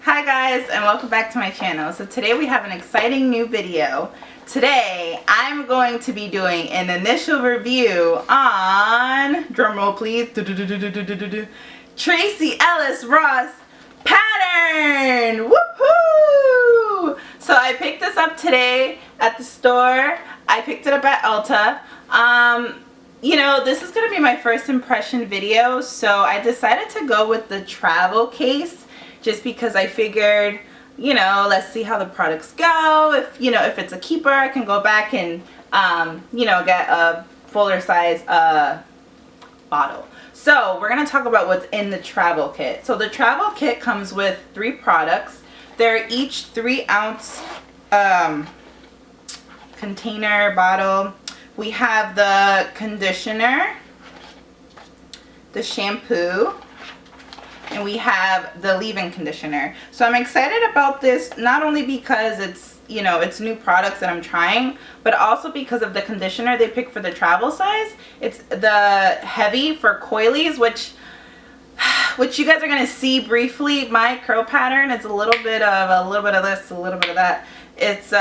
Hi guys, and welcome back to my channel. So today we have an exciting new video. Today I'm going to be doing an initial review on, drumroll please, Tracy Ellis Ross pattern. Woohoo! So I picked this up today at the store. I picked it up at Ulta. You know, this is going to be my first impression video, so I decided to go with the travel case just because I figured, you know, let's see how the products go. If, you know, if it's a keeper, I can go back and, you know, get a fuller size bottle. So we're going to talk about what's in the travel kit. So the travel kit comes with 3 products. They're each 3-ounce container bottle. We have the conditioner, the shampoo, and we have the leave-in conditioner. So I'm excited about this, not only because it's, you know, it's new products that I'm trying, but also because of the conditioner they picked for the travel size. It's the heavy for coilies, which you guys are gonna see briefly. My curl pattern is a little bit of this, a little bit of that. It's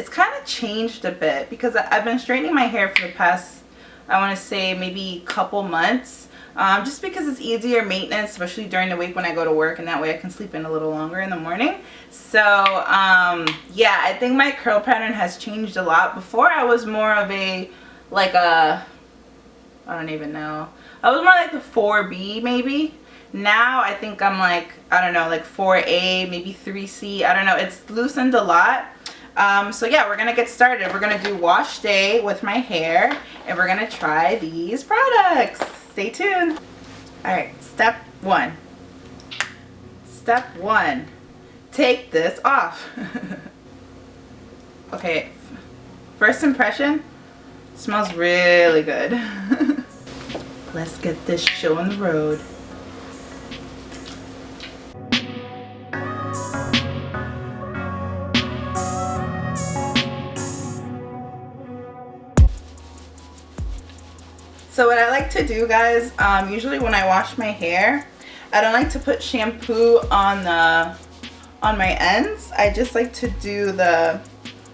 kind of changed a bit because I've been straightening my hair for the past, I want to say maybe couple months, just because it's easier maintenance, especially during the week when I go to work, and that way I can sleep in a little longer in the morning. So yeah, I think my curl pattern has changed a lot. Before I was more of a, like a, I don't even know, I was more like the 4B maybe. Now I think I'm like, I don't know, like 4A, maybe 3C. I don't know. It's loosened a lot. So yeah, we're going to get started. We're going to do wash day with my hair, and we're going to try these products. Stay tuned. All right, step 1. Step 1. Take this off. Okay, first impression, smells really good. Let's get this show on the road. So what I like to do, guys, usually when I wash my hair, I don't like to put shampoo on my ends. I just like to do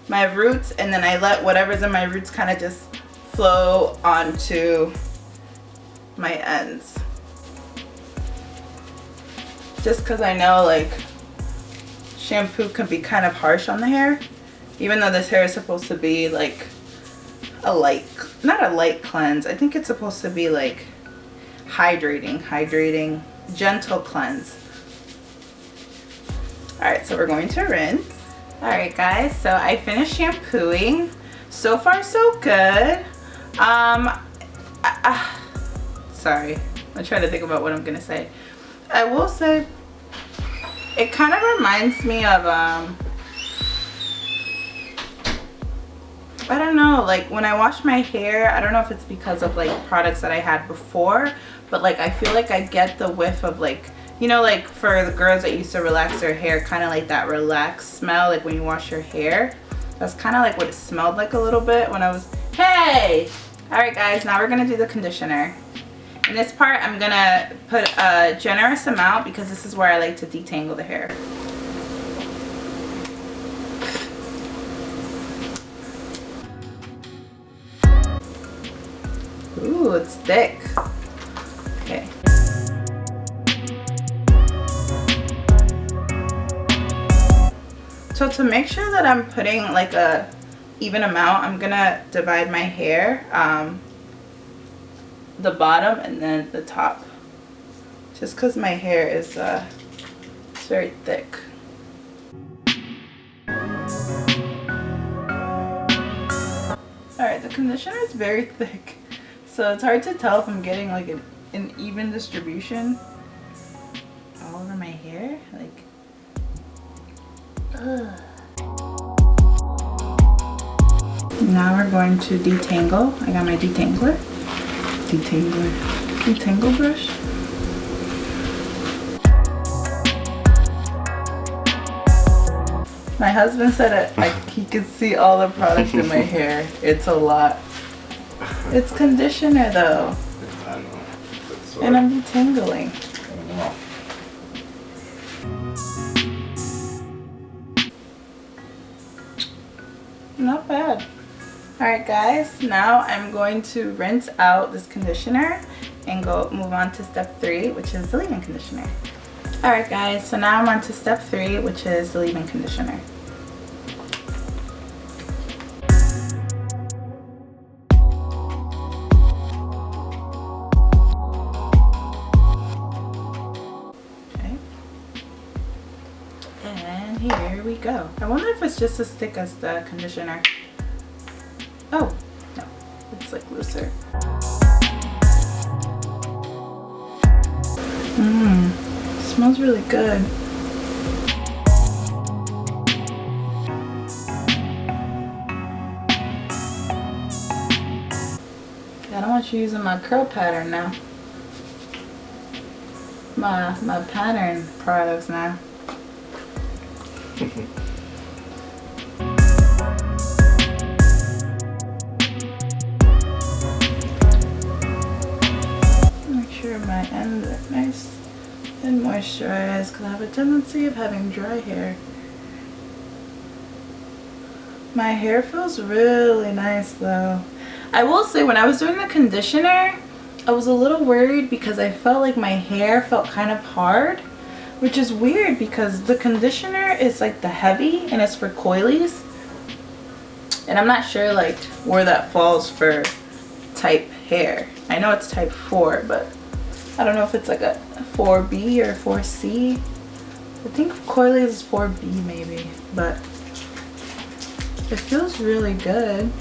my roots, and then I let whatever's in my roots kind of just flow onto my ends. Just because I know, like, shampoo can be kind of harsh on the hair, even though this hair is supposed to be like a light, not a light cleanse. I think it's supposed to be like hydrating, gentle cleanse. Alright, so we're going to rinse. Alright guys, so I finished shampooing. So far so good. Sorry, I'm trying to think about what I'm gonna say. I will say it kind of reminds me of I don't know, like when I wash my hair, I don't know if it's because of like products that I had before, but like I feel like I get the whiff of, like, you know, like for the girls that used to relax their hair, kind of like that relaxed smell, like when you wash your hair. That's kind of like what it smelled like a little bit when I was, hey! Alright guys, now we're going to do the conditioner. In this part, I'm going to put a generous amount because this is where I like to detangle the hair. Ooh, it's thick. Okay. So to make sure that I'm putting like a even amount, I'm gonna divide my hair, the bottom and then the top, just because my hair is it's very thick. Alright, the conditioner is very thick, so it's hard to tell if I'm getting like an even distribution all over my hair. Like, ugh. Now we're going to detangle. I got my detangler. Detangle brush. My husband said he could see all the product in my hair. It's a lot. It's conditioner though. I know. And I'm detangling. I know. Not bad. Alright guys, now I'm going to rinse out this conditioner and move on to step 3, which is the leave-in conditioner. Alright guys, so now I'm on to step 3, which is the leave-in conditioner. Okay. And here we go. I wonder if it's just as thick as the conditioner. Oh, no, it's like looser. Smells really good. I don't want you using my curl pattern now. My pattern products now. Make sure my ends are nice and moisturized because I have a tendency of having dry hair. My hair feels really nice though. I will say when I was doing the conditioner, I was a little worried because I felt like my hair felt kind of hard, which is weird because the conditioner is like the heavy and it's for coilies. And I'm not sure like where that falls for type hair. I know it's type 4, but I don't know if it's like a 4B or 4C. I think coilies is 4B maybe, but it feels really good.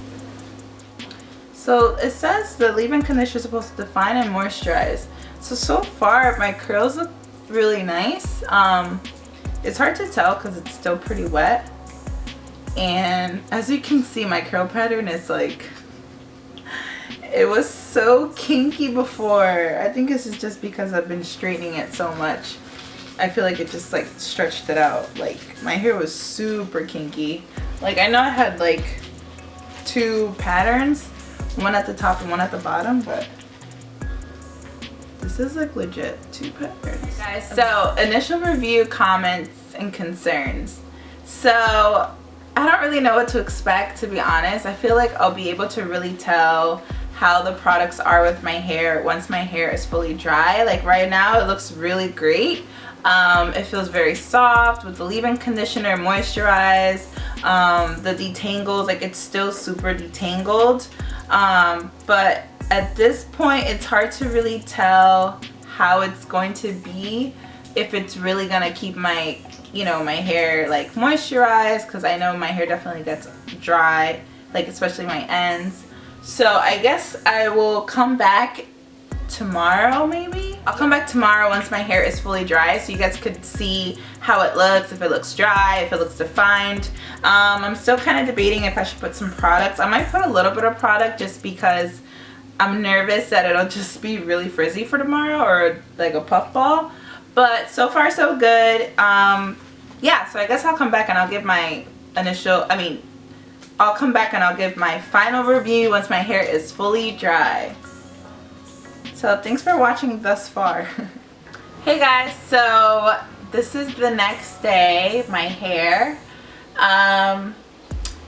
So it says the leave-in conditioner is supposed to define and moisturize. So far my curls look really nice. It's hard to tell because it's still pretty wet. And as you can see, my curl pattern is like, it was so kinky before. I think this is just because I've been straightening it so much. I feel like it just like stretched it out. Like my hair was super kinky. Like I know I had like 2 patterns, one at the top and one at the bottom, but this is like legit 2 patterns. Okay, guys, so initial review, comments, and concerns. So I don't really know what to expect, to be honest. I feel like I'll be able to really tell how the products are with my hair once my hair is fully dry. Like right now it looks really great. It feels very soft with the leave-in conditioner, moisturized. The detangles, like it's still super detangled. But at this point it's hard to really tell how it's going to be, if it's really gonna keep my, you know, my hair like moisturized, because I know my hair definitely gets dry, like especially my ends. So I guess I will come back tomorrow maybe. I'll come back tomorrow once my hair is fully dry so you guys could see how it looks, if it looks dry, if it looks defined. I'm still kind of debating if I should put some products. I might put a little bit of product just because I'm nervous that it'll just be really frizzy for tomorrow or like a puff ball. But so far so good. Yeah, so I guess I'll come back and I'll give my I'll come back and I'll give my final review once my hair is fully dry. So thanks for watching thus far. Hey guys, so this is the next day, my hair.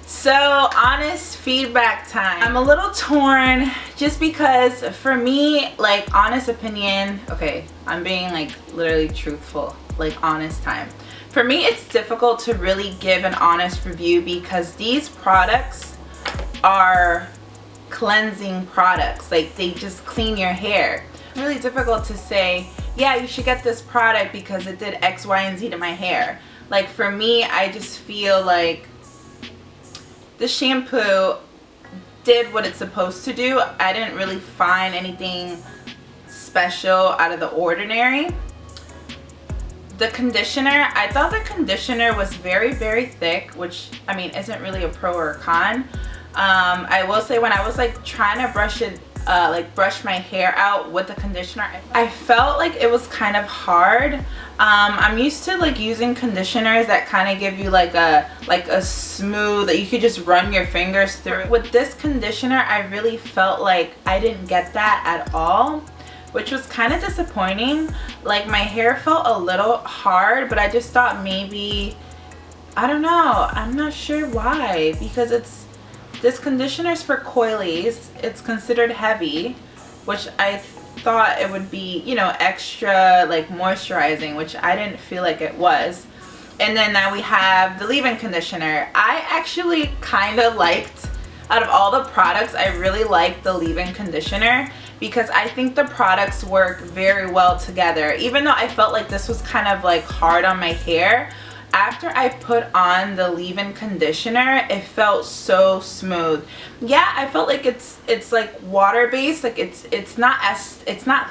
So honest feedback time. I'm a little torn just because for me, like honest opinion, okay, I'm being like literally truthful, like honest time. For me, it's difficult to really give an honest review because these products are cleansing products. Like they just clean your hair. It's really difficult to say, yeah, you should get this product because it did X, Y, and Z to my hair. Like for me, I just feel like the shampoo did what it's supposed to do. I didn't really find anything special out of the ordinary. The conditioner, I thought the conditioner was very, very thick, which I mean isn't really a pro or a con. I will say when I was like trying to brush it, brush my hair out with the conditioner, I felt like it was kind of hard. I'm used to like using conditioners that kind of give you like a smooth, that you could just run your fingers through. With this conditioner, I really felt like I didn't get that at all, which was kind of disappointing. Like my hair felt a little hard, but I just thought maybe I don't know. I'm not sure why, because this conditioner's for coilies. It's considered heavy, which I thought it would be, you know, extra like moisturizing, which I didn't feel like it was. And then now we have the leave-in conditioner. I actually kind of liked, out of all the products, I really liked the leave-in conditioner because I think the products work very well together. Even though I felt like this was kind of like hard on my hair, after I put on the leave-in conditioner, it felt so smooth. Yeah, I felt like it's like water based, like it's not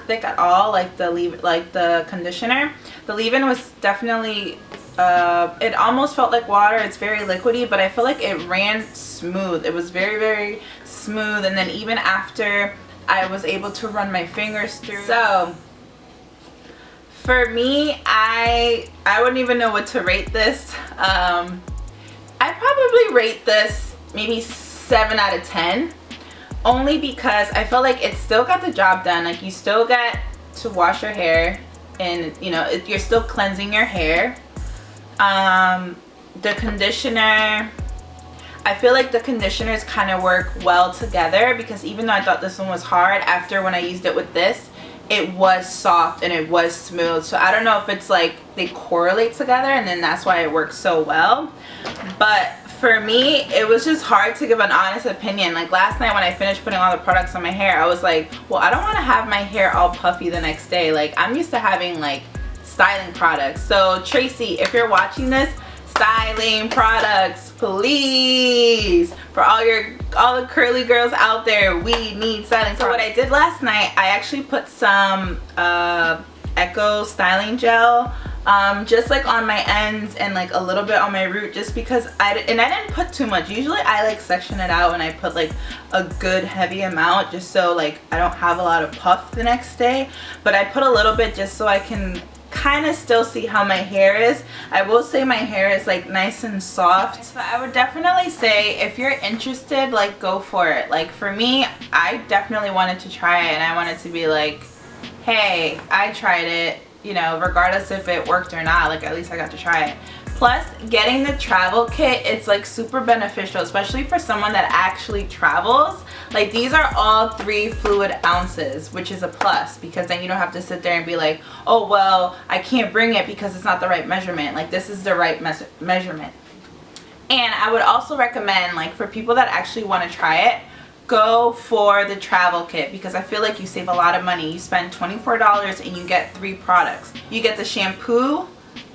thick at all like the conditioner. The leave-in was definitely it almost felt like water. It's very liquidy, but I feel like it ran smooth. It was very, very smooth. And then even after I was able to run my fingers through. So for me, I wouldn't even know what to rate this. I probably rate this maybe 7 out of 10, only because I felt like it still got the job done. Like, you still got to wash your hair, and you know, you're still cleansing your hair. The conditioner, I feel like the conditioners kind of work well together, because even though I thought this one was hard, after when I used it with this, it was soft and it was smooth. So I don't know if it's like they correlate together and then that's why it works so well. But for me, it was just hard to give an honest opinion. Like last night when I finished putting all the products on my hair, I was like, well, I don't want to have my hair all puffy the next day. Like, I'm used to having like styling products. So Tracy, if you're watching this, styling products, please. For all the curly girls out there, we need styling. So what I did last night, I actually put some Echo styling gel just like on my ends and like a little bit on my root, just because I didn't put too much. Usually I like section it out and I put like a good heavy amount, just so like I don't have a lot of puff the next day. But I put a little bit just so I can kind of still see how my hair is. I will say my hair is like nice and soft. So I would definitely say if you're interested, like, go for it. Like for me, I definitely wanted to try it, and I wanted to be like, hey, I tried it, you know, regardless if it worked or not, like at least I got to try it. Plus, getting the travel kit, it's like super beneficial, especially for someone that actually travels. Like, these are all 3 fluid ounces, which is a plus, because then you don't have to sit there and be like, oh, well, I can't bring it because it's not the right measurement. Like, this is the right measurement. And I would also recommend, like, for people that actually want to try it, go for the travel kit, because I feel like you save a lot of money. You spend $24 and you get 3 products. You get the shampoo,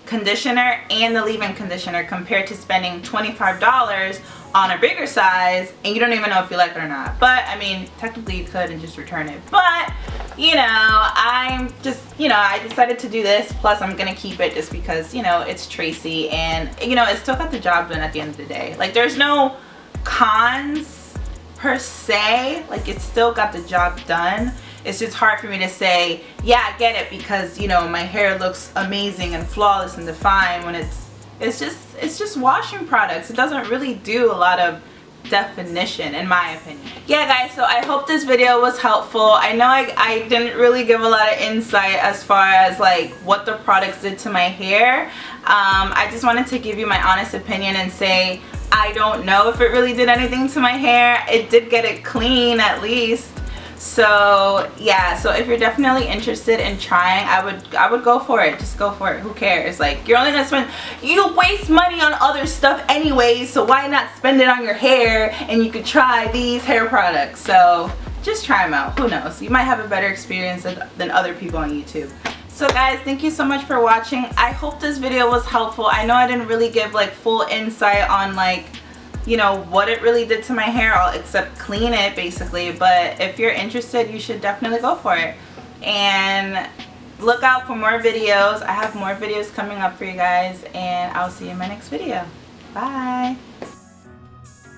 conditioner, and the leave-in conditioner, compared to spending $25 on a bigger size and you don't even know if you like it or not. But I mean, technically you could and just return it, but you know, I'm just, you know, I decided to do this. Plus I'm gonna keep it just because, you know, it's Tracy, and you know, it still got the job done at the end of the day. Like, there's no cons per se, like it still got the job done. It's just hard for me to say, yeah, I get it, because you know, my hair looks amazing and flawless and defined when it's just washing products. It doesn't really do a lot of definition, in my opinion. Yeah guys, so I hope this video was helpful. I know I didn't really give a lot of insight as far as like what the products did to my hair. I just wanted to give you my honest opinion and say I don't know if it really did anything to my hair. It did get it clean at least. So yeah, so if you're definitely interested in trying, I would go for it. Just go for it. Who cares? Like, you're only gonna spend, you waste money on other stuff anyways, so why not spend it on your hair, and you could try these hair products. So just try them out. Who knows, you might have a better experience than other people on YouTube. So guys, thank you so much for watching. I hope this video was helpful. I know I didn't really give like full insight on like, you know, what it really did to my hair, except clean it basically. But if you're interested, you should definitely go for it, and look out for more videos. I have more videos coming up for you guys, and I'll see you in my next video. Bye.